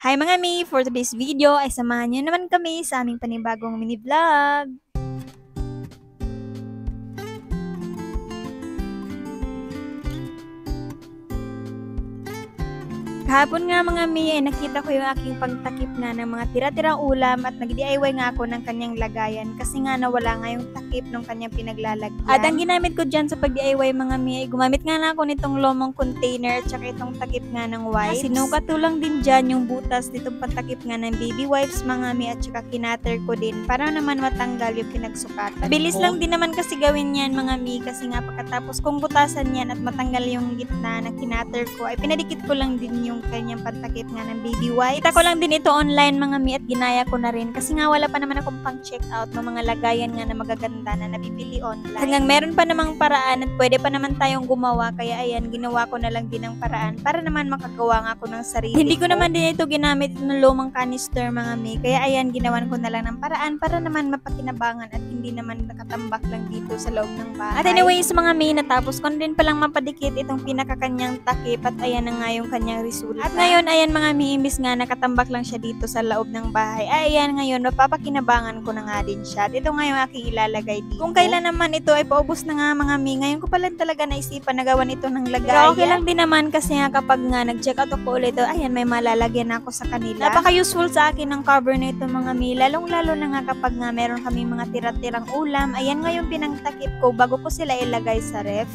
Hi mga mi! For today's video ay samahan niyo naman kami sa aming panibagong mini vlog. Kahapon nga mga mi ay nakita ko yung aking pagtakip nga ng mga tira-tirang ulam at nag-DIY nga ako ng kanyang lagayan kasi nga nawala nga yung takip ng kanyang pinaglalagyan. At ang ginamit ko dyan sa pag-DIY mga mi ay gumamit nga na ako nitong lomong container at saka itong takip nga ng wipes. Sinukat ko lang din dyan yung butas nitong pantakip nga ng baby wipes mga mi at saka kinater ko din para naman matanggal yung pinagsukatan. Bilis lang din naman kasi gawin yan mga mi kasi nga pagkatapos kong butasan yan at matanggal yung gitna na kinater ko ay pinadikit ko lang din yung kanyang pantakip nga ng baby wipes. Kita ko lang din ito online mga mi at ginaya ko na rin kasi nga wala pa naman akong pang check out ng mga lagayan nga na magaganda na nabibili online. Hanggang meron pa namang paraan at pwede pa naman tayong gumawa kaya ayan ginawa ko na lang din ng paraan para naman makagawa nga ako ng sarili. Hindi ko naman din ito ginamit ng lumang canister mga mi kaya ayan ginawan ko na lang ng paraan para naman mapakinabangan at hindi naman nakatambak lang dito sa loob ng bahay. At anyways mga mi natapos ko din palang mapadikit itong pinakakanyang takip at ayan na nga yung kanyang resulta. At ngayon, ayan mga mi, imbis nga nakatambak lang siya dito sa loob ng bahay. Ayan, ngayon, mapapakinabangan ko na nga din siya. At ito nga yung aking ilalagay dito. Kung kailan naman ito ay paubos na nga mga mi, ngayon ko pala talaga naisipan na gawan ito ng lagayan. Pero okay lang din naman kasi nga kapag nga nag-check out ako ulit, ayan, may malalagyan ako sa kanila. Napaka-useful sa akin ng cover na ito mga mi, lalong-lalo na nga kapag nga meron kami mga tira-tirang ulam. Ayan nga yung pinangtakip ko bago ko sila ilagay sa ref.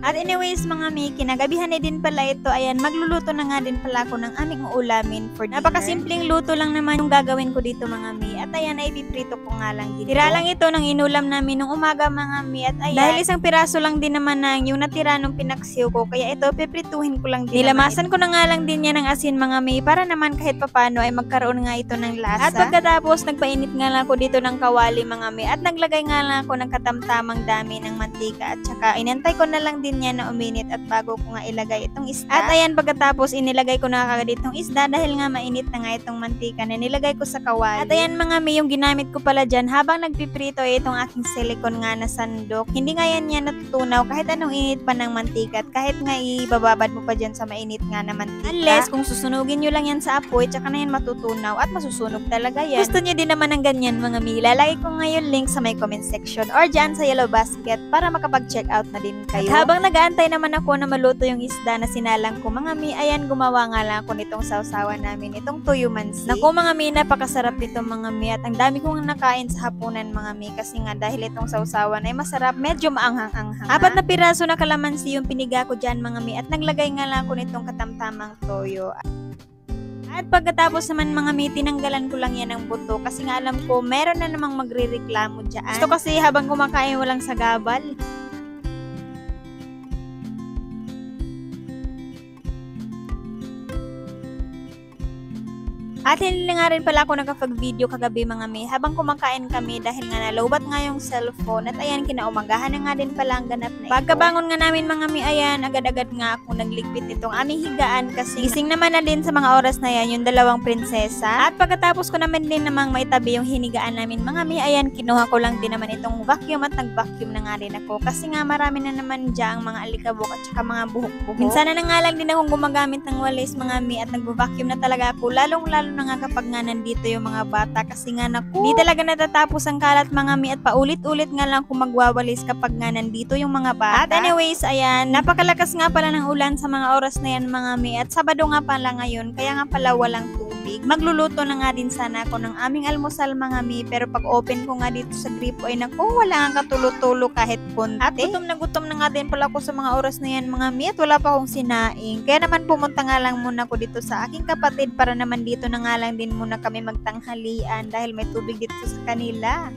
At anyways mga mi, kinagabihan na din pala ito. Ayan, magluluto na nga din pala ako ng aming uulamin for dinner. Napakasimpleng luto lang naman yung gagawin ko dito mga mi. At ayan, ay piprito ko nga lang dito. Tira lang ito ng inulam namin nung umaga mga mi. At ayan, dahil isang piraso lang din naman ng yung natira nung pinaksiw ko. Kaya ito, piprituhin ko lang din. Nilamasan ko na nga lang din yan ng asin mga mi. Para naman kahit papano ay magkaroon nga ito ng lasa. At pagkatapos, nagpainit nga lang ako dito ng kawali mga mi. At naglagay nga lang ako ng katamtamang dami ng mantika. At saka inantay ko na lang din niya na uminit at bago ko nga ilagay itong isda. At ayan pagkatapos inilagay ko na kagad itong isda dahil nga mainit na nga itong mantika na nilagay ko sa kawali. At ayan mga mi, yung ginamit ko pala dyan habang nagpiprito ay itong aking silicone nga na sandok. Hindi nga yan natutunaw kahit anong init pa ng mantika at kahit nga ibababad mo pa dyan sa mainit nga na mantika. Unless kung susunugin nyo lang yan sa apoy tsaka na yan matutunaw at masusunog talaga yan. Gusto nyo din naman ng ganyan mga mi, lalagay ko nga yung link sa my comment section or dyan sa yellow basket para makapag-check out na din kayo. At habang nag-aantay naman ako na maluto yung isda na sinalang ko mga mi, ayan gumawa nga lang ako nitong sausawan namin, itong tuyo mansi. Naku mga mi, napakasarap nito mga mi at ang dami kong nakain sa hapunan mga mi kasi nga dahil itong sausawan ay masarap, medyo maanghang-anghang. 4 na piraso na kalamansi yung piniga ko dyan mga mi at naglagay nga lang ako nitong katamtamang toyo. At pagkatapos naman mga mi, tinanggalan ko lang yan ng buto kasi nga alam ko meron na namang magre-reklamo dyan. Gusto kasi habang kumakain walang sagabal. At hindi nga rin pala ako nakapag-video kagabi mga mi habang kumakain kami dahil nga nalobat nga yung cellphone at ayan kinaumagahan na nga din pala ang ganap na ito. Pagkabangon nga namin mga mi, ayan agad-agad nga ako nagligpit itong aming higaan kasi gising naman na din sa mga oras na yan yung dalawang prinsesa. At pagkatapos ko naman din namang maitabi yung hinigaan namin mga mi, ayan kinuha ko lang din naman itong vacuum at nag-vacuum na nga rin ako kasi nga marami na naman dyan mga alikabok at saka mga buhok-buhok. Minsan na nga lang din akong gumagamit ng walis mga mi at nag-vacuum na talaga ako lalong-lalo na nga kapag nga nandito yung mga bata kasi nga naku, di talaga natatapos ang kalat mga mi at paulit-ulit nga lang kung magwawalis kapag nga nandito yung mga bata. At anyways, ayan, napakalakas nga pala ng ulan sa mga oras na yan mga mi at Sabado nga pala ngayon kaya nga pala walang tubig. Magluluto na nga din sana ako ng aming almusal mga mi pero pag open ko nga dito sa gripo ay naku, wala nga katulo-tulo kahit konti. At gutom na nga din pala ako sa mga oras na yan mga mi at wala pa akong sinaing. Kaya naman pumunta nga lang muna ko dito sa aking kapatid para naman dito na nga lang din muna kami magtanghalian dahil may tubig dito sa kanila.